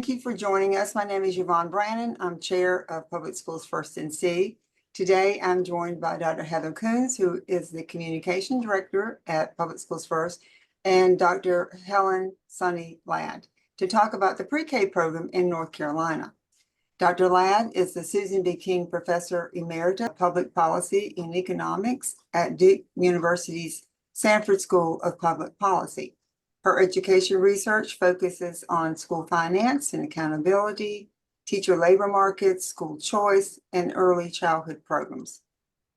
Thank you for joining us. My name is Yvonne Brannon. I'm Chair of Public Schools First NC. Today, I'm joined by Dr. Heather Coons, who is the Communication Director at Public Schools First, and Dr. Helen Sunny Ladd to talk about the pre-K program in North Carolina. Dr. Ladd is the Susan B. King Professor Emerita of Public Policy and Economics at Duke University's Sanford School of Public Policy. Her education research focuses on school finance and accountability, teacher labor markets, school choice, and early childhood programs.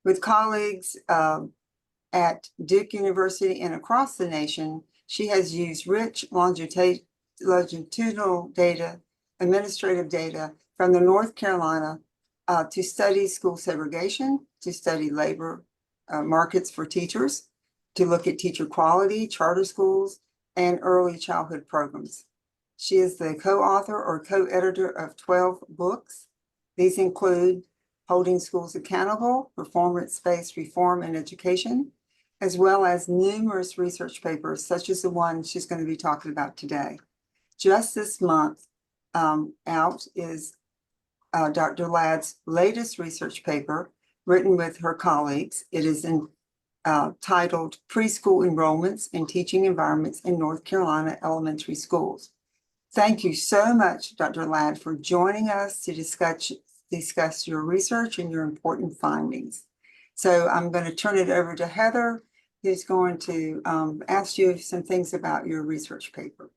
With colleagues at Duke University and across the nation, she has used rich longitudinal data, administrative data from the North Carolina to study school segregation, to study labor markets for teachers, to look at teacher quality, charter schools, and early childhood programs. She is the co-author or co-editor of 12 books. These include Holding Schools Accountable, Performance-Based Reform in Education, as well as numerous research papers, such as the one she's going to be talking about today. Just this month out is Dr. Ladd's latest research paper, written with her colleagues. It is titled Preschool Enrollments and Teaching Environments in North Carolina Elementary Schools. Thank you so much, Dr. Ladd, for joining us to discuss your research and your important findings. So I'm going to turn it over to Heather, who's going to ask you some things about your research paper.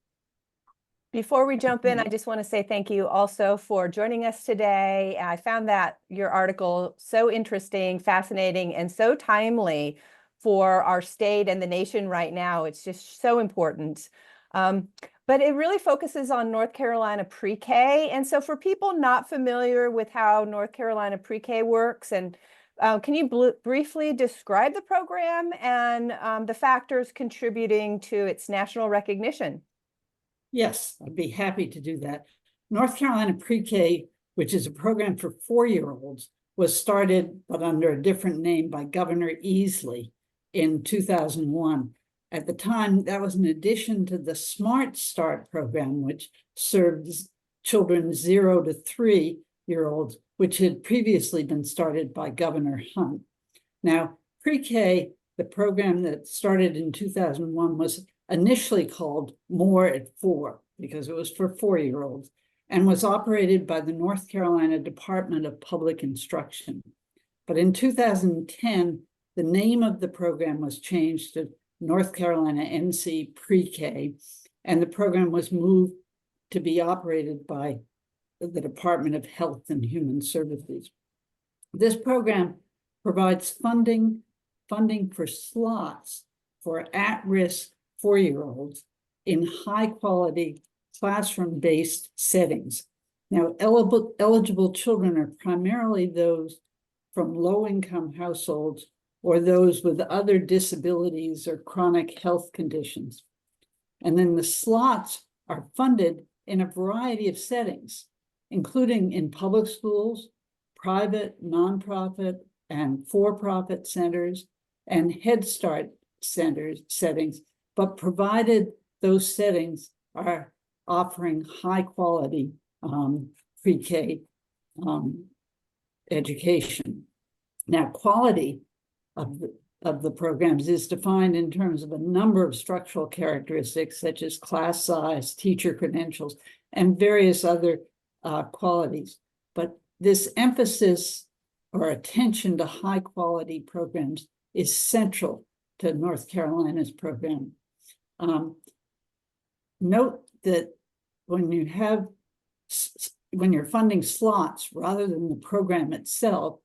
Before we jump in, I just want to say thank you also for joining us today. I found that your article so interesting, fascinating, and so timely for our state and the nation right now. It's just so important. But it really focuses on North Carolina pre-K. And so for people not familiar with how North Carolina pre-K works, and can you briefly describe the program and the factors contributing to its national recognition? Yes, I'd be happy to do that. North Carolina pre-K, which is a program for 4-year-olds, was started, but under a different name, by Governor Easley in 2001. At the time, that was an addition to the Smart Start program, which serves children 0 to 3-year-olds, which had previously been started by Governor Hunt. Now, pre-K, the program that started in 2001, was initially called More at 4 because it was for 4-year-olds and was operated by the North Carolina Department of Public Instruction. But in 2010, the name of the program was changed to North Carolina NC Pre-K, and the program was moved to be operated by the Department of Health and Human Services. This program provides funding for slots for at-risk 4-year-olds in high-quality classroom-based settings. Now, eligible children are primarily those from low-income households or those with other disabilities or chronic health conditions. And then the slots are funded in a variety of settings, including in public schools, private, nonprofit, and for-profit centers, and Head Start settings, but provided those settings are offering high-quality pre-K education. Now, quality of the programs is defined in terms of a number of structural characteristics, such as class size, teacher credentials, and various other qualities. But this emphasis or attention to high-quality programs is central to North Carolina's program. Note that when you're funding slots rather than the program itself,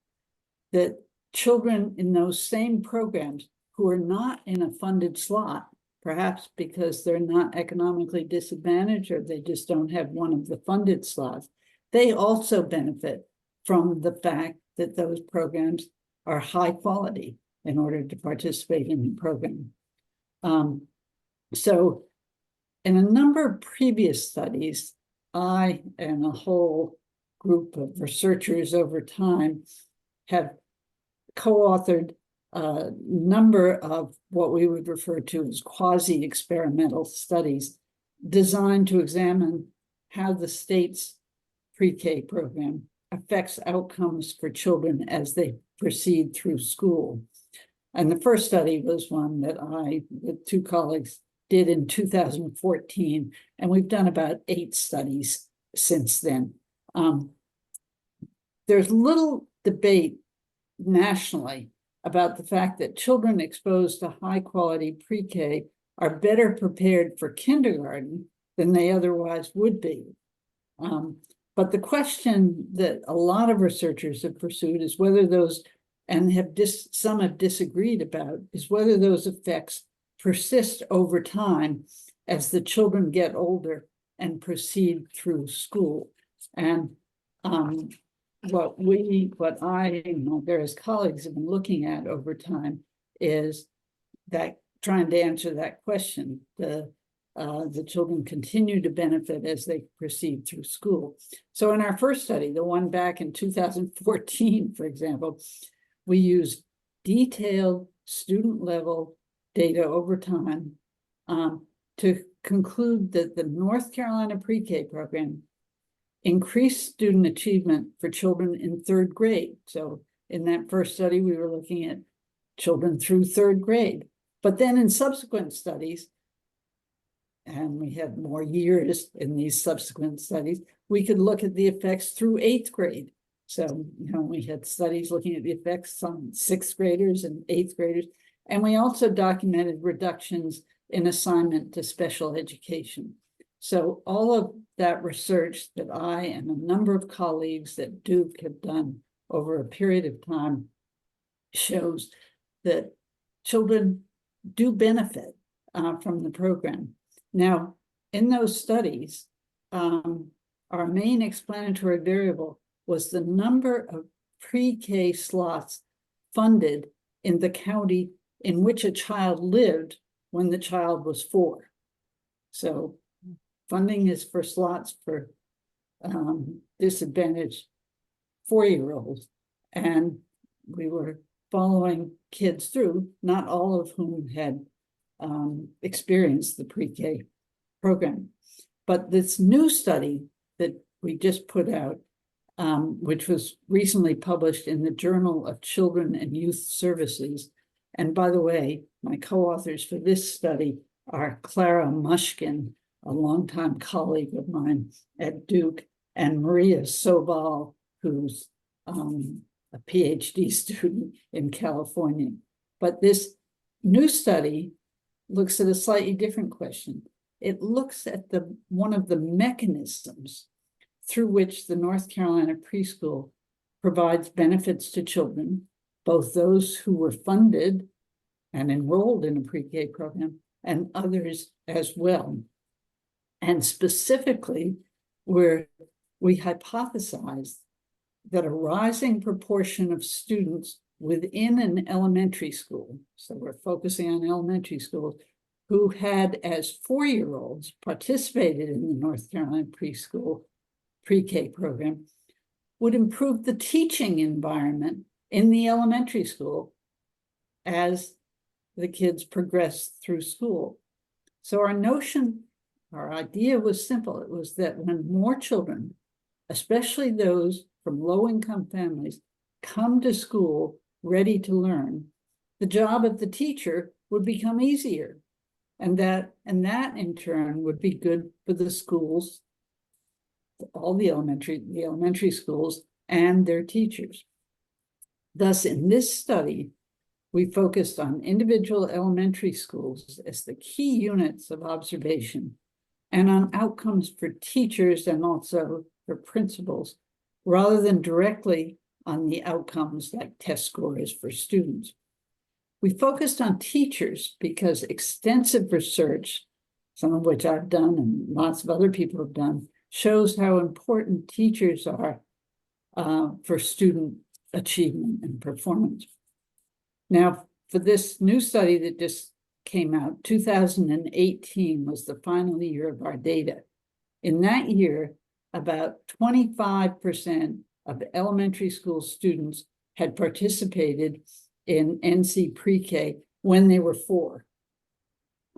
that children in those same programs who are not in a funded slot, perhaps because they're not economically disadvantaged or they just don't have one of the funded slots, they also benefit from the fact that those programs are high quality in order to participate in the program. So in a number of previous studies, I and a whole group of researchers over time have co-authored a number of what we would refer to as quasi-experimental studies designed to examine how the state's pre-K program affects outcomes for children as they proceed through school. And the first study was one that I, with two colleagues, did in 2014, and we've done about 8 studies since then. There's little debate nationally about the fact that children exposed to high-quality pre-K are better prepared for kindergarten than they otherwise would be. But the question that a lot of researchers have pursued is whether those, and some have disagreed about, is whether those effects persist over time as the children get older and proceed through school. And what I and my various colleagues have been looking at over time is that trying to answer that question. The children continue to benefit as they proceed through school. So in our first study, the one back in 2014, for example, we used detailed student level data over time to conclude that the North Carolina pre-K program increased student achievement for children in 3rd grade. So in that first study, we were looking at children through 3rd grade. But then in subsequent studies, and we had more years in these subsequent studies, we could look at the effects through 8th grade. So, we had studies looking at the effects on 6th graders and 8th graders. And we also documented reductions in assignment to special education. So all of that research that I and a number of colleagues at Duke have done over a period of time shows that children do benefit from the program. Now, in those studies, our main explanatory variable was the number of pre-K slots funded in the county in which a child lived when the child was 4. So funding is for slots for disadvantaged 4-year-olds. And we were following kids through, not all of whom had experienced the pre-K program. But this new study that we just put out, which was recently published in the Journal of Children and Youth Services. And by the way, my co-authors for this study are Clara Mushkin, a longtime colleague of mine at Duke, and Maria Sobal, who's a PhD student in California. But this new study looks at a slightly different question. It looks at one of the mechanisms through which the North Carolina preschool provides benefits to children, both those who were funded and enrolled in a pre-K program and others as well. And specifically, we hypothesized that a rising proportion of students within an elementary school, so we're focusing on elementary schools, who had as 4-year-olds participated in the North Carolina preschool pre-K program, would improve the teaching environment in the elementary school as the kids progressed through school. So our idea was simple. It was that when more children, especially those from low-income families, come to school ready to learn, the job of the teacher would become easier. And that in turn would be good for the schools, all the elementary schools and their teachers. Thus, in this study, we focused on individual elementary schools as the key units of observation and on outcomes for teachers and also for principals, rather than directly on the outcomes like test scores for students. We focused on teachers because extensive research, some of which I've done and lots of other people have done, shows how important teachers are for student achievement and performance. Now, for this new study that just came out, 2018 was the final year of our data. In that year, about 25% of elementary school students had participated in NC pre-K when they were 4.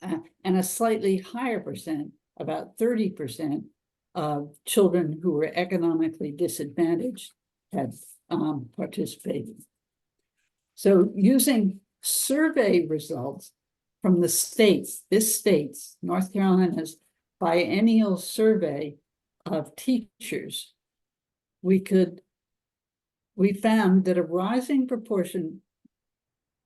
And a slightly higher percent, about 30%, of children who were economically disadvantaged had participated. So using survey results from the states, North Carolina's biennial survey of teachers, we found that a rising proportion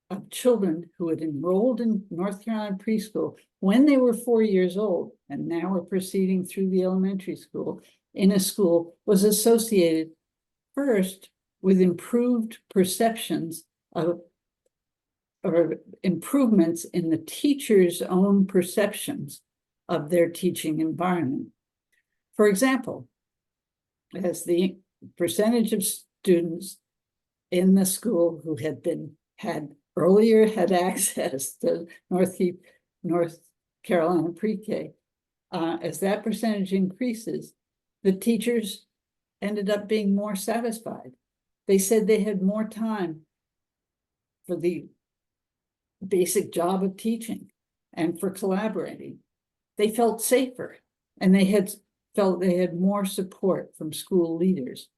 of children who had enrolled in North Carolina preschool when they were 4 years old and now are proceeding through the elementary school in a school was associated first with improved perceptions of or improvements in the teacher's own perceptions of their teaching environment. For example, as the percentage of students in the school who had earlier had access to North Carolina pre-K, as that percentage increases, the teachers ended up being more satisfied. They said they had more time for the basic job of teaching and for collaborating. They felt safer, and they felt they had more support from school leaders.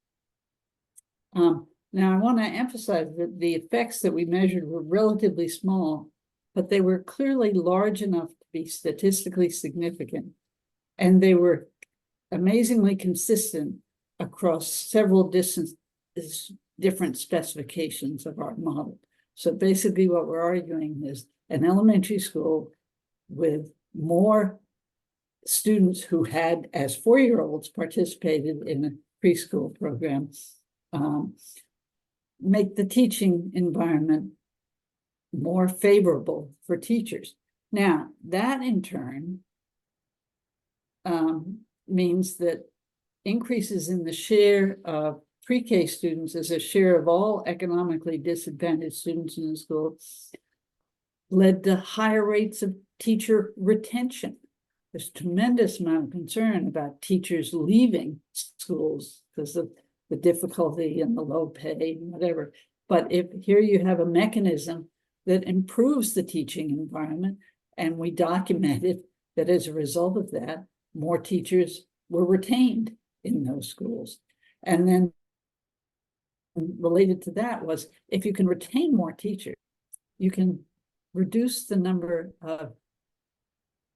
Now, I want to emphasize that the effects that we measured were relatively small, but they were clearly large enough to be statistically significant, and they were amazingly consistent across several different specifications of our model. So basically what we're arguing is an elementary school with more students who had, as 4-year-olds, participated in a preschool program, make the teaching environment more favorable for teachers. Now, that in turn means that increases in the share of pre-K students as a share of all economically disadvantaged students in the school led to higher rates of teacher retention. There's a tremendous amount of concern about teachers leaving schools because of the difficulty and the low pay and whatever. But if here you have a mechanism that improves the teaching environment, and we documented that as a result of that, more teachers were retained in those schools. And then related to that was, if you can retain more teachers, you can reduce the number of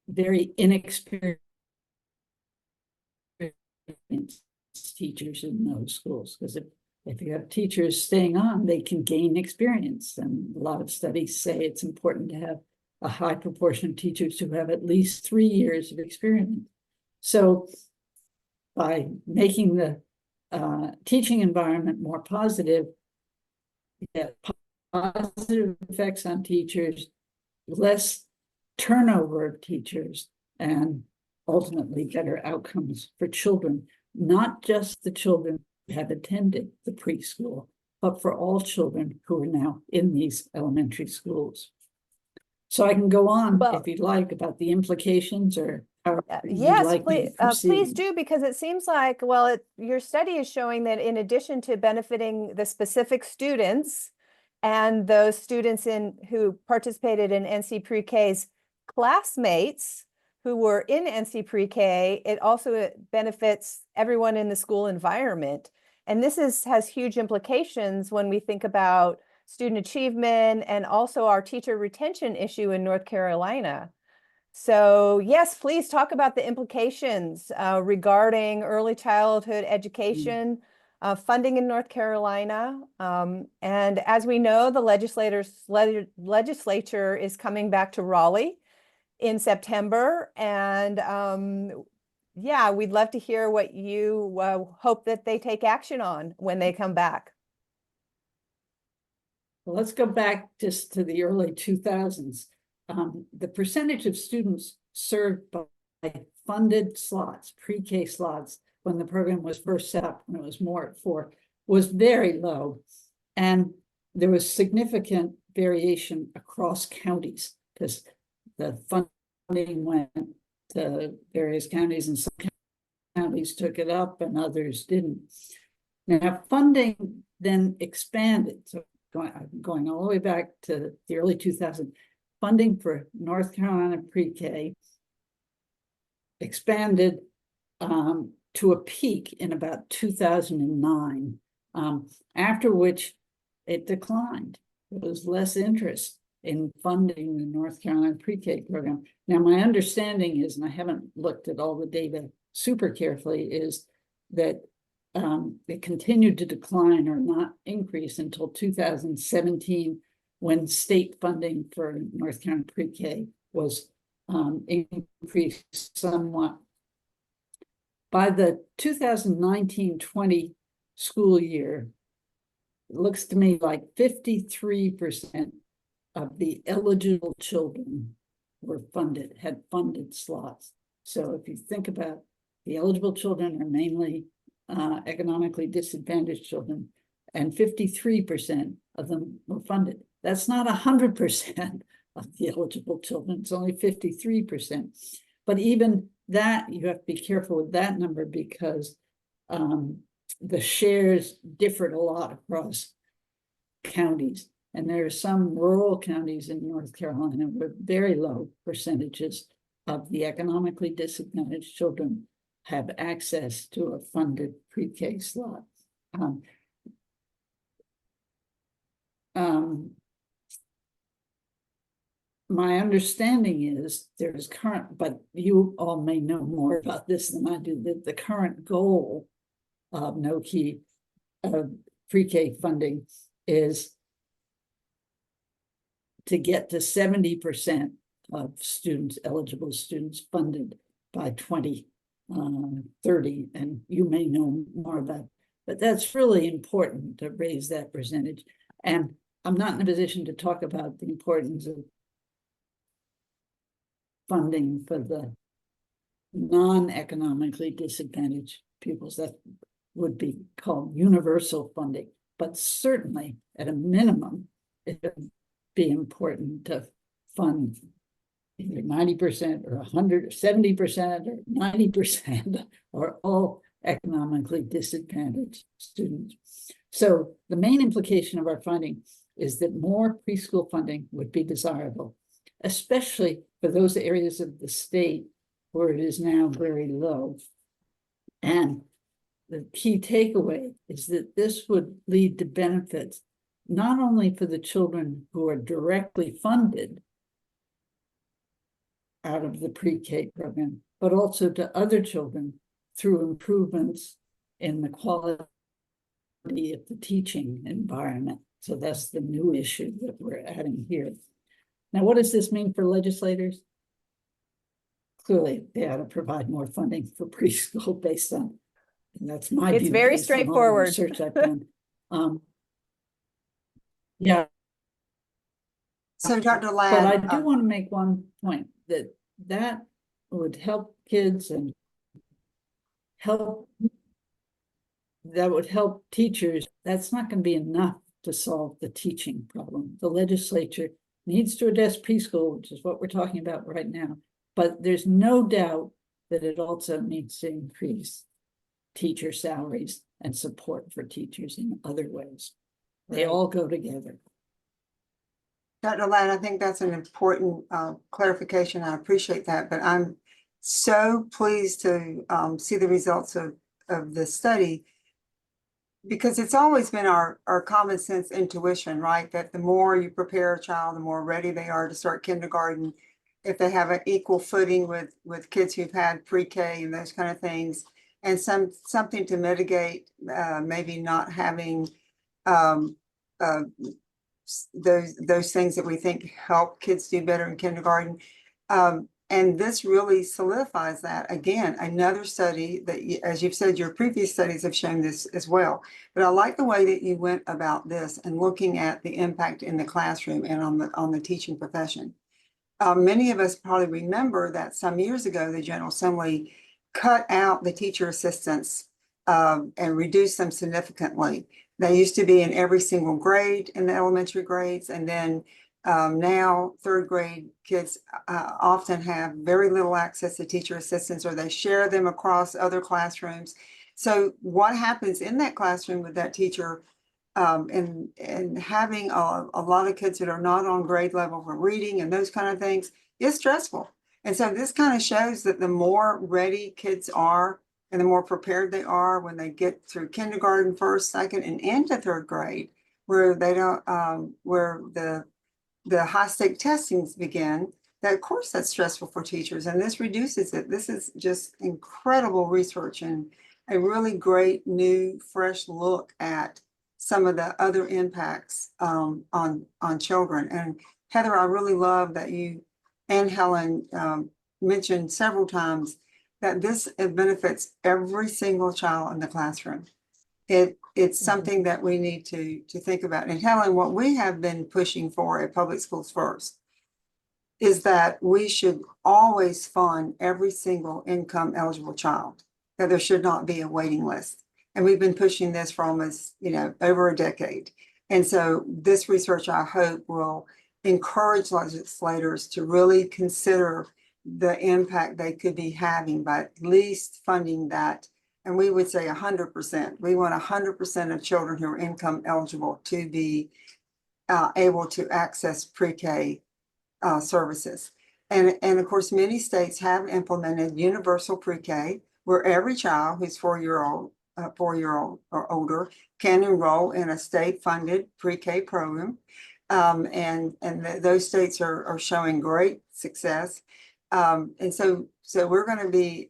very inexperienced teachers in those schools. Because if you have teachers staying on, they can gain experience. And a lot of studies say it's important to have a high proportion of teachers who have at least 3 years of experience. So by making the teaching environment more positive, get positive effects on teachers, less turnover of teachers, and ultimately better outcomes for children, not just the children who have attended the preschool, but for all children who are now in these elementary schools. So I can go on if you'd like about the implications, or yes, like please do, because it seems like, well, your study is showing that in addition to benefiting the specific students and those students who participated in NC Pre-K's classmates who were in NC Pre-K, it also benefits everyone in the school environment. And this has huge implications when we think about student achievement and also our teacher retention issue in North Carolina. So yes, please talk about the implications regarding early childhood education, funding in North Carolina. And as we know, the legislature is coming back to Raleigh in September. And yeah, we'd love to hear what you hope that they take action on when they come back. Well, let's go back just to the early 2000s. The percentage of students served by funded slots, pre-K slots, when the program was first set up, when it was more at 4, was very low. And there was significant variation across counties because the funding went to various counties, and some counties took it up and others didn't. Now, funding then expanded. So going all the way back to the early 2000s, funding for North Carolina pre-K expanded to a peak in about 2009, after which it declined. There was less interest in funding the North Carolina pre-K program. Now, my understanding is, and I haven't looked at all the data super carefully, is that it continued to decline or not increase until 2017, when state funding for North Carolina pre-K was increased somewhat. By the 2019-20 school year, it looks to me like 53% of the eligible children were funded, had funded slots. So if you think about the eligible children are mainly economically disadvantaged children, and 53% of them were funded. That's not 100% of the eligible children, it's only 53%. But even that, you have to be careful with that number, because the shares differed a lot across counties. And there are some rural counties in North Carolina with very low percentages of the economically disadvantaged children have access to a funded pre-K slot. My understanding is there's current, but you all may know more about this than I do, that the current goal of no-key pre-K funding is to get to 70% of students, eligible students, funded by 2030, and you may know more about, but that's really important to raise that percentage. And I'm not in a position to talk about the importance of funding for the non-economically disadvantaged pupils. That would be called universal funding, but certainly at a minimum, it would be important to fund either 90% or 100 or 70% or 90% or all economically disadvantaged students. So the main implication of our finding is that more preschool funding would be desirable, especially for those areas of the state where it is now very low. And the key takeaway is that this would lead to benefits not only for the children who are directly funded out of the pre-K program, but also to other children through improvements in the quality of the teaching environment. So that's the new issue that we're adding here. Now, what does this mean for legislators? Clearly, they ought to provide more funding for preschool based on, and that's my view. It's very based on all the straightforward. research I've done. Yeah. So Dr. But Ladd, I do want to make one point that would help kids and that would help teachers. That's not going to be enough to solve the teaching problem. The legislature needs to address preschool, which is what we're talking about right now. But there's no doubt that it also needs to increase teacher salaries and support for teachers in other ways. They all go together. Dr. Ladd, I think that's an important clarification. I appreciate that, but I'm so pleased to see the results of this study, because it's always been our common sense intuition, right? That the more you prepare a child, the more ready they are to start kindergarten. If they have an equal footing with kids who've had pre-K and those kind of things, and something to mitigate maybe not having those things that we think help kids do better in kindergarten. And this really solidifies that. Again, another study that, as you've said, your previous studies have shown this as well. But I like the way that you went about this and looking at the impact in the classroom and on the teaching profession. Many of us probably remember that some years ago, the General Assembly cut out the teacher assistants and reduced them significantly. They used to be in every single grade in the elementary grades, and then now third grade kids often have very little access to teacher assistants, or they share them across other classrooms. So what happens in that classroom with that teacher and having a lot of kids that are not on grade level for reading and those kind of things is stressful. And so this kind of shows that the more ready kids are and the more prepared they are when they get through kindergarten, first, second, and into third grade, where they don't, where the high stake testings begin, that of course that's stressful for teachers, and this reduces it. This is just incredible research and a really great new fresh look at some of the other impacts on children. And Heather, I really love that you and Helen mentioned several times that this benefits every single child in the classroom. It's something that we need to think about. And Helen, what we have been pushing for at Public Schools First is that we should always fund every single income eligible child, that there should not be a waiting list. And we've been pushing this for almost, over a decade. And so this research, I hope, will encourage legislators to really consider the impact they could be having by at least funding that. And we would say 100%. We want 100% of children who are income eligible to be able to access pre-K services. And of course, many states have implemented universal pre-K, where every child who's 4-year-old or older can enroll in a state-funded pre-K program. Those states are showing great success. And so we're going to be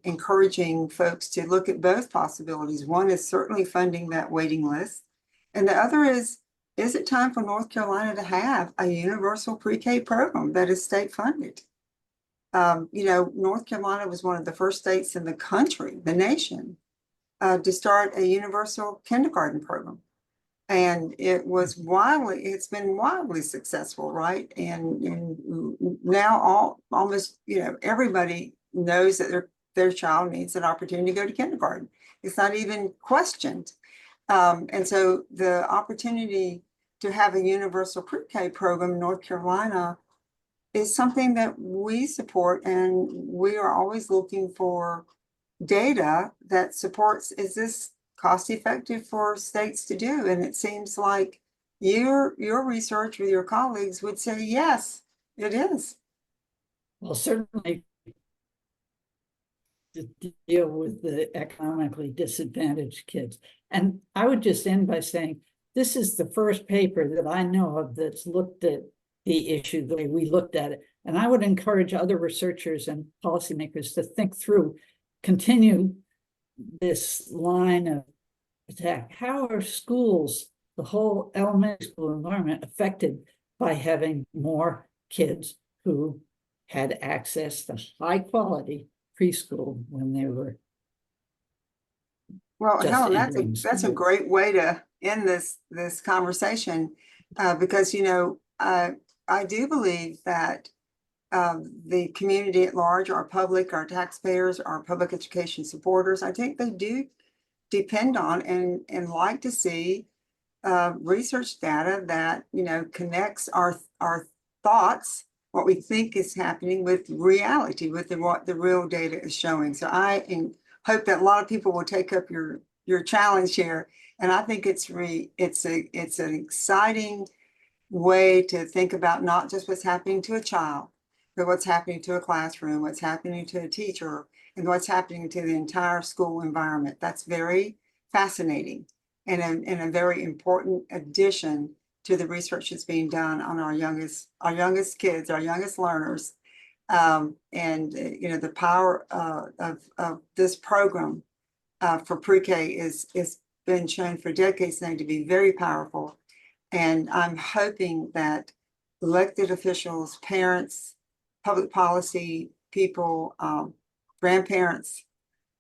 encouraging folks to look at both possibilities. One is certainly funding that waiting list. And the other is it time for North Carolina to have a universal pre-K program that is state funded? North Carolina was one of the first states in the country, the nation, to start a universal kindergarten program. And it's been wildly successful, right? And now almost everybody knows that their child needs an opportunity to go to kindergarten. It's not even questioned. And so the opportunity to have a universal pre-K program in North Carolina is something that we support, and we are always looking for data that supports, is this cost effective for states to do? And it seems like your research with your colleagues would say, yes, it is. Well, certainly to deal with the economically disadvantaged kids. And I would just end by saying, this is the first paper that I know of that's looked at the issue the way we looked at it. And I would encourage other researchers and policymakers to think through, continue this line of attack. How are schools, the whole elementary school environment, affected by having more kids who had access to high quality preschool when they were Well, just Helen, entering that's a school? great way to end this conversation, because I do believe that the community at large, our public, our taxpayers, our public education supporters, I think they do depend on and like to see research data that connects our thoughts, what we think is happening, with reality, with what the real data is showing. So I hope that a lot of people will take up your challenge here, and I think it's an exciting way to think about not just what's happening to a child, but what's happening to a classroom, what's happening to a teacher, and what's happening to the entire school environment. That's very fascinating and a very important addition to the research that's being done on our youngest kids, our youngest learners. The power of this program for pre-K is been shown for decades now to be very powerful. And I'm hoping that elected officials, parents, public policy people, grandparents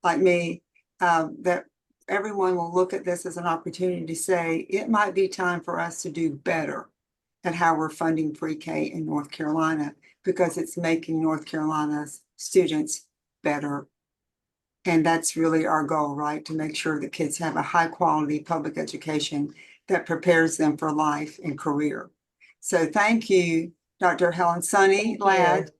like me, that everyone will look at this as an opportunity to say, it might be time for us to do better at how we're funding pre-K in North Carolina, because it's making North Carolina's students better. And that's really our goal, right? To make sure that kids have a high quality public education that prepares them for life and career. So thank you, Dr. Helen Sunny Ladd.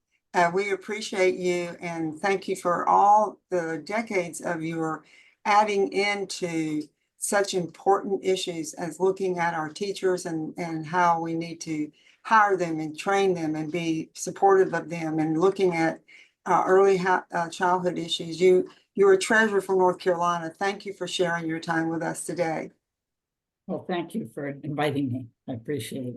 We appreciate you, and thank you for all the decades of your adding into such important issues as looking at our teachers and how we need to hire them and train them and be supportive of them, and looking at early childhood issues. You You're a treasure for North Carolina. Thank you for sharing your time with us today. Well, thank you for inviting me. I appreciate it.